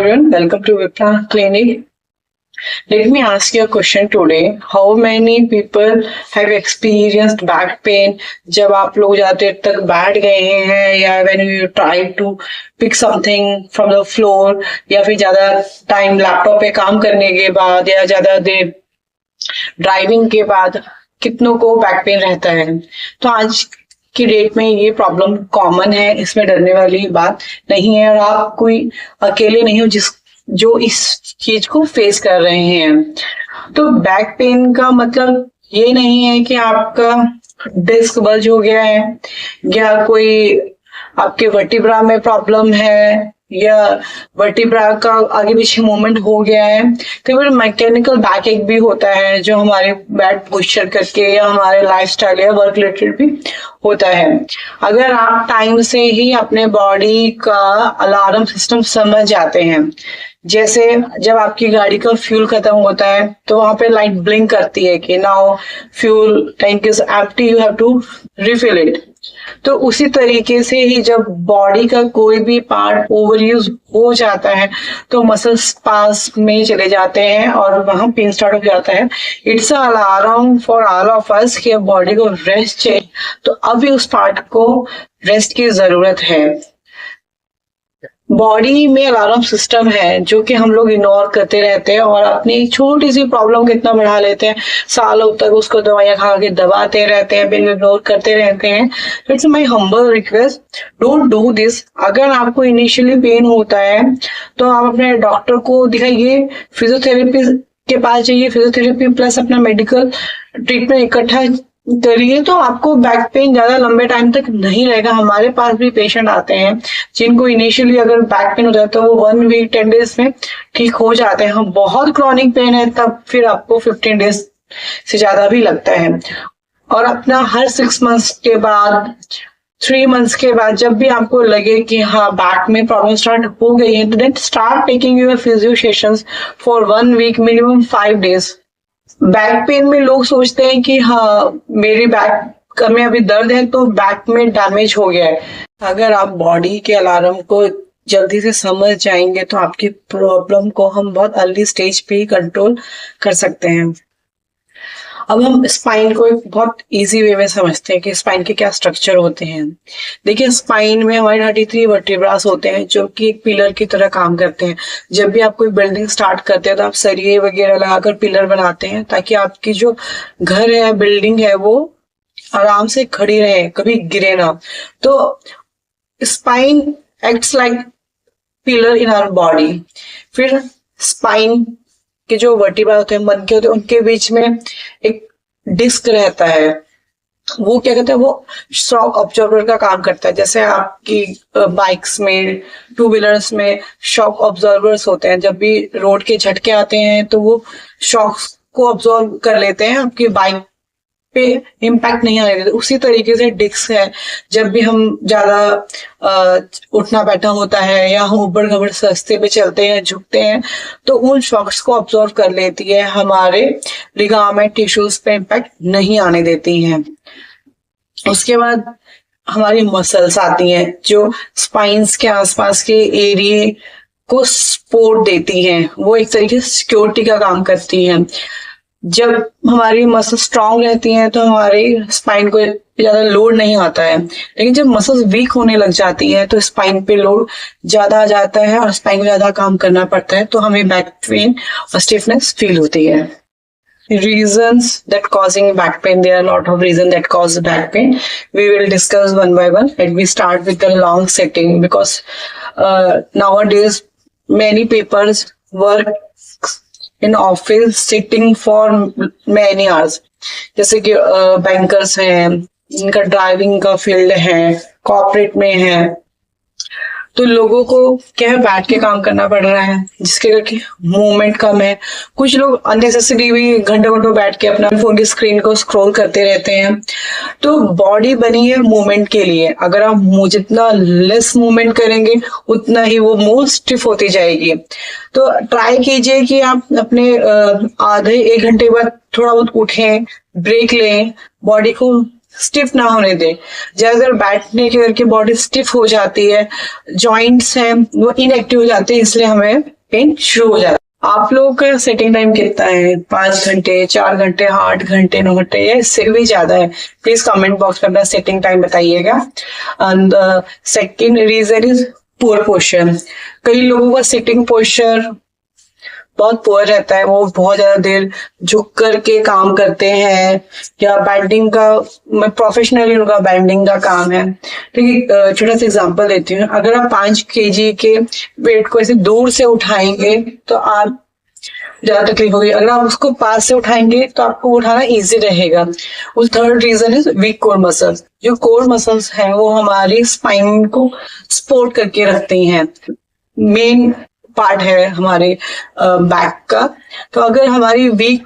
everyone, welcome to Vipra Clinic. Let me ask you a question today. How many people have experienced back pain? जब आप लोग ज़्यादा देर तक बैठ गए हैं या when you try to pick something from the floor या फिर ज़्यादा टाइम लैपटॉप पे काम करने के बाद या ज़्यादा देर ड्राइविंग के बाद कितनों को बैक पेन रहता है। तो आज की डेट में ये प्रॉब्लम कॉमन है, इसमें डरने वाली बात नहीं है और आप कोई अकेले नहीं हो जो इस चीज को फेस कर रहे हैं। तो बैक पेन का मतलब ये नहीं है कि आपका डिस्क बल्ज हो गया है या कोई आपके वर्टिब्रा में प्रॉब्लम है या वर्टिब्रा का आगे पीछे मूवमेंट हो गया है। कई बार मैकेनिकल बैक एक भी होता है जो हमारे बैड पोस्चर करके या हमारे लाइफस्टाइल या वर्क रिलेटेड भी होता है। अगर आप टाइम से ही अपने बॉडी का अलार्म सिस्टम समझ जाते हैं, जैसे जब आपकी गाड़ी का फ्यूल खत्म होता है तो वहां पे लाइट ब्लिंक करती है कि now fuel tank is empty, you have to refill it. तो उसी तरीके से ही जब बॉडी का कोई भी पार्ट ओवर यूज हो जाता है तो मसल्स पास में चले जाते हैं और वहां पेन स्टार्ट हो जाता है। It's alarm for all of us कि बॉडी को रेस्ट चाहिए, तो अभी उस पार्ट को रेस्ट की जरूरत है। बॉडी में अलार्म सिस्टम है जो कि हम लोग इग्नोर करते रहते हैं और अपनी छोटी सी प्रॉब्लम को इतना बढ़ा लेते हैं, सालों तक उसको दवाइयां खा के दबाते रहते हैं, बिल इग्नोर करते रहते हैं। It's my humble request, don't do this. अगर आपको इनिशियली पेन होता है तो आप अपने डॉक्टर को दिखाइए, फिजियोथेरेपी के पास जाइए, फिजियोथेरेपी प्लस अपना मेडिकल ट्रीटमेंट इकट्ठा करिए तो आपको बैक पेन ज्यादा लंबे टाइम तक नहीं रहेगा। हमारे पास भी पेशेंट आते हैं जिनको इनिशियली अगर बैक पेन हो जाता है तो वो 1 वीक 10 डेज में ठीक हो जाते हैं। हम बहुत क्रॉनिक पेन है तब फिर आपको 15 डेज से ज्यादा भी लगता है। और अपना हर 6 मंथ्स के बाद 3 मंथ्स के बाद जब भी आपको लगे कि हाँ बैक में प्रॉब्लम स्टार्ट हो गई है तो then start taking your physio sessions for 1 week, minimum 5 days. Back pain में लोग सोचते हैं कि हाँ मेरे बैक में अभी दर्द है तो बैक में डैमेज हो गया है। अगर आप बॉडी के अलार्म को जल्दी से समझ जाएंगे तो आपकी प्रॉब्लम को हम बहुत अर्ली स्टेज पे ही कंट्रोल कर सकते हैं। अब हम स्पाइन को एक बहुत इजी वे में समझते हैं कि स्पाइन के क्या स्ट्रक्चर होते हैं। देखिए स्पाइन में हमारे 33 वर्टिब्रास होते हैं जो कि एक पिलर की तरह काम करते हैं। जब भी आप कोई बिल्डिंग स्टार्ट करते हैं तो आप सरिये वगैरह लगाकर पिलर बनाते हैं ताकि आपकी जो घर है, बिल्डिंग है, वो आराम से खड़ी रहे, कभी गिरे ना। तो spine acts like pillar in our body. फिर स्पाइन के जो वर्टिब्रा होते हैं, मन के होते हैं, उनके बीच में एक डिस्क रहता है। वो क्या कहते हैं, वो शॉक ऑब्जर्वर का काम करता है। जैसे आपकी बाइक्स में, 2 व्हीलर्स में शॉक ऑब्जर्वर्स होते हैं। जब भी रोड के झटके आते हैं तो वो शॉक्स को ऑब्जर्व कर लेते हैं, आपकी बाइक पे इम्पैक्ट नहीं आने देते। उसी तरीके से डिस्क है, जब भी हम ज्यादा उठना बैठा होता है या हम ऊबड़ खबड़ रास्ते पे चलते हैं, झुकते हैं, तो उन शॉक्स को ऑब्जर्व कर लेती है, हमारे लिगामेंट टिश्यूज पे इम्पैक्ट नहीं आने देती हैं। उसके बाद हमारी मसल्स आती हैं जो स्पाइन्स के आसपास के एरिया को सपोर्ट देती हैं। वो एक तरीके से सिक्योरिटी का काम करती हैं। जब हमारी मसल स्ट्रांग रहती हैं तो हमारे स्पाइन को ज्यादा लोड नहीं आता है, लेकिन जब मसल्स वीक होने लग जाती हैं तो स्पाइन पे लोड ज्यादा आ जाता है और स्पाइन को ज्यादा काम करना पड़ता है, तो हमें बैक पेन और स्टिफनेस फील होती है। Reasons that causing back pain, there are a lot of reasons that cause back pain. We will discuss one by one. Let me start with the long sitting because nowadays many people work in office sitting for many hours. जैसे कि bankers हैं, इनका driving का field है, corporate में है, तो लोगों को क्या है, बैठ के काम करना पड़ रहा है जिसके करके मूवमेंट कम है। कुछ लोग अननेसेसरी भी घंटों घंटों बैठ के अपना फोन की स्क्रीन को स्क्रॉल करते रहते हैं। तो बॉडी बनी है मूवमेंट के लिए। अगर आप जितना लेस मूवमेंट करेंगे उतना ही वो मूव स्टिफ होती जाएगी। तो ट्राई कीजिए कि आप अपने आधे 1 घंटे बाद थोड़ा बहुत उठें, ब्रेक लें, बॉडी को स्टिफ ना होने दें। ज्यादातर बैठने के करके बॉडी स्टिफ हो जाती है, जॉइंट्स हैं वो इनएक्टिव हो जाते हैं, इसलिए हमें पेन शुरू हो जाता है। आप लोगों का सेटिंग टाइम कितना है? 5 घंटे, 4 घंटे, 8 घंटे, 9 घंटे या इससे भी ज्यादा है? प्लीज कमेंट बॉक्स में अपना सेटिंग टाइम बताइएगा। And second reason is poor posture. कई लोगों का सिटिंग पोस्चर बहुत पुअर रहता है, वो बहुत ज्यादा देर झुक करके काम करते हैं, या बैंडिंग का, मैं प्रोफेशनली उनका बैंडिंग का काम है। ठीक है, छोटा सा एग्जांपल देती हूँ। अगर आप 5 kg के वेट को ऐसे दूर से उठाएंगे तो आप ज्यादा तकलीफ होगी, अगर आप उसको पास से उठाएंगे तो आपको उठाना इजी रहेगा। उस third reason is weak core muscles. जो कोर मसल्स हैं वो हमारी स्पाइन को सपोर्ट करके रखती हैं, मेन पार्ट है हमारे बैक का। तो अगर हमारी वीक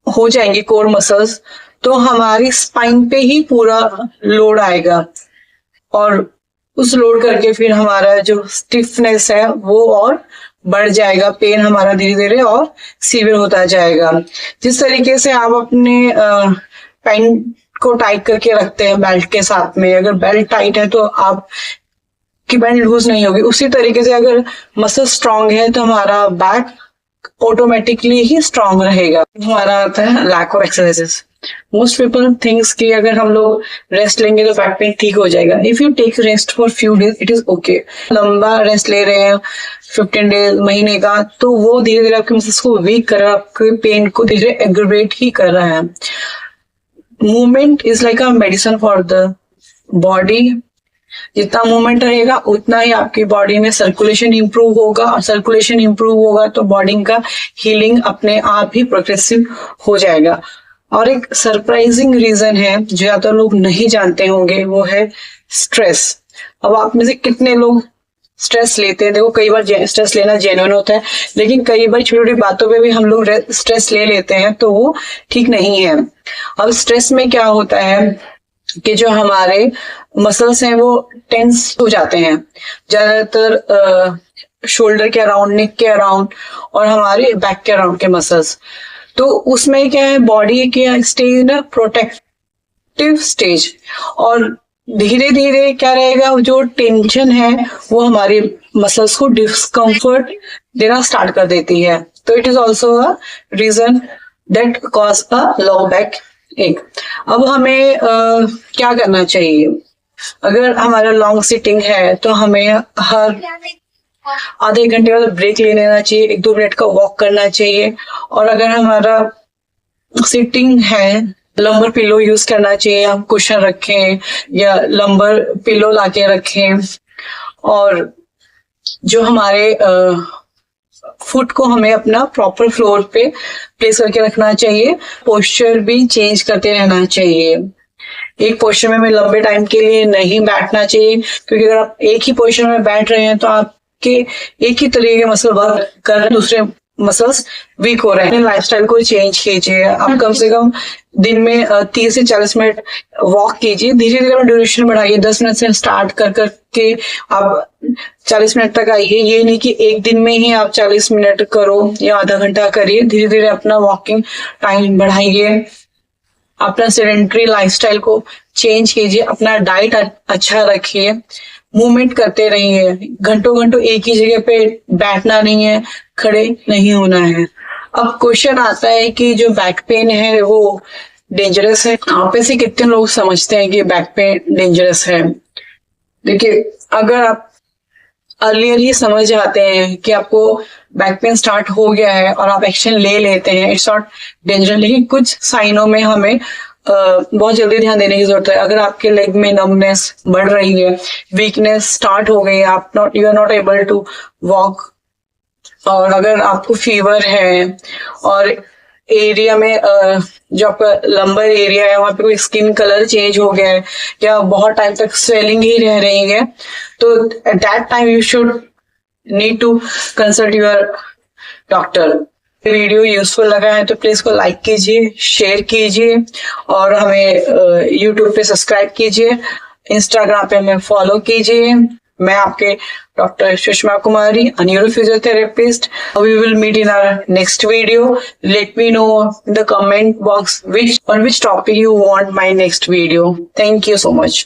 हो जाएंगे कोर मसल्स तो हमारी स्पाइन पे ही पूरा लोड आएगा, और उस लोड करके फिर हमारा जो स्टिफनेस है वो और बढ़ जाएगा, पेन हमारा धीरे धीरे और सीवियर होता जाएगा। जिस तरीके से आप अपने पैंट को टाइट करके रखते हैं बेल्ट के साथ में, अगर बेल्ट टाइट है तो आप की बैंड लूज नहीं होगी, उसी तरीके से अगर मसल स्ट्रांग है तो हमारा बैक ऑटोमेटिकली ही स्ट्रांग रहेगा। हमारा आता है lack of exercises. Most people thinks कि अगर हम लोग रेस्ट लेंगे तो बैक पेन ठीक हो जाएगा। If you take rest for few days it is okay. लंबा रेस्ट ले रहे हैं 15 डेज, महीने का, तो वो धीरे धीरे आपके मसल्स को वीक कर रहा है, आपके पेन को धीरे धीरे एग्रवेट ही कर रहा है। Movement is like a medicine for the body. जितना मूवमेंट रहेगा उतना ही आपकी बॉडी में सर्कुलेशन इंप्रूव होगा, और सर्कुलेशन इंप्रूव होगा तो बॉडी का हीलिंग अपने आप ही प्रोग्रेसिव हो जाएगा। और एक सरप्राइजिंग रीजन है जो ज्यादा लोग नहीं जानते होंगे, वो है स्ट्रेस। अब आप में से कितने लोग स्ट्रेस लेते हैं? देखो, कई बार स्ट्रेस लेना जेन्युइन होता है, लेकिन कई बार छोटी छोटी बातों पे भी हम लोग स्ट्रेस ले लेते हैं तो वो ठीक नहीं है। अब स्ट्रेस में क्या होता है कि जो हमारे मसल्स हैं वो टेंस हो जाते हैं, ज्यादातर शोल्डर के अराउंड, नेक के अराउंड और हमारे बैक के अराउंड के मसल्स। तो उसमें क्या है, बॉडी के स्टेज ना प्रोटेक्टिव स्टेज, और धीरे धीरे क्या रहेगा, जो टेंशन है वो हमारे मसल्स को डिस्कम्फर्ट देना स्टार्ट कर देती है। तो it is also a reason that cause a low back ache. अब हमें क्या करना चाहिए? अगर हमारा लॉन्ग सिटिंग है तो हमें हर आधे घंटे बाद ब्रेक ले लेना चाहिए, 1-2 मिनट का वॉक करना चाहिए। और अगर हमारा सिटिंग है, लंबर पिलो यूज करना चाहिए, हम कुशन रखें या लंबर पिलो लाके रखें। और जो हमारे फुट को हमें अपना प्रॉपर फ्लोर पे प्लेस करके रखना चाहिए। पोस्चर भी चेंज करते रहना चाहिए। एक पोस्चर में हमें लंबे टाइम के लिए नहीं बैठना चाहिए, क्योंकि अगर आप एक ही पोस्चर में बैठ रहे हैं तो आपके एक ही तरीके के मसल वर्क कर रहे हैं, दूसरे मसल्स वीक हो रहे हैं। लाइफस्टाइल को चेंज कीजिए। आप कम से कम दिन में 30 से 40 मिनट वॉक कीजिए। धीरे धीरे ड्यूरेशन बढ़ाइए। 10 मिनट से स्टार्ट कर करके आप 40 मिनट तक आइए। ये नहीं कि एक दिन में ही आप 40 मिनट करो या आधा घंटा करिए। धीरे धीरे अपना वॉकिंग टाइम बढ़ाइए। अपना सेडेंटरी लाइफस्टाइल को चेंज कीजिए। अपना डाइट अच्छा रखिए। मूवमेंट करते रहिए। घंटों घंटों एक ही जगह पे बैठना नहीं है, खड़े नहीं होना है। अब क्वेश्चन आता है कि जो बैक पेन है वो डेंजरस है। आप में से कितने लोग समझते हैं कि बैक पेन डेंजरस है? देखिए, अगर आप अर्लियर ही समझ जाते हैं कि आपको बैक पेन स्टार्ट हो गया है और आप एक्शन ले लेते हैं, इट्स नॉट डेंजरस। लेकिन कुछ साइनों में हमें बहुत जल्दी ध्यान देने की जरूरत है। अगर आपके लेग में नमनेस बढ़ रही है, वीकनेस स्टार्ट हो गई है, you are not able to walk, और अगर आपको फीवर है और एरिया में जो आपका लंबर एरिया है वहां पे कोई स्किन कलर चेंज हो गया है या बहुत टाइम तक स्वेलिंग ही रह रही है, तो at that time you should need to consult your doctor. Video useful लगा है तो प्लीज को लाइक कीजिए, शेयर कीजिए और हमें यूट्यूब पे सब्सक्राइब कीजिए, इंस्टाग्राम पे हमें फॉलो कीजिए। मैं आपके doctor Sushma Kumari, neuro physiotherapist. We will meet in our next video. Let me know in the comment box on which topic you want my next video. Thank you so much.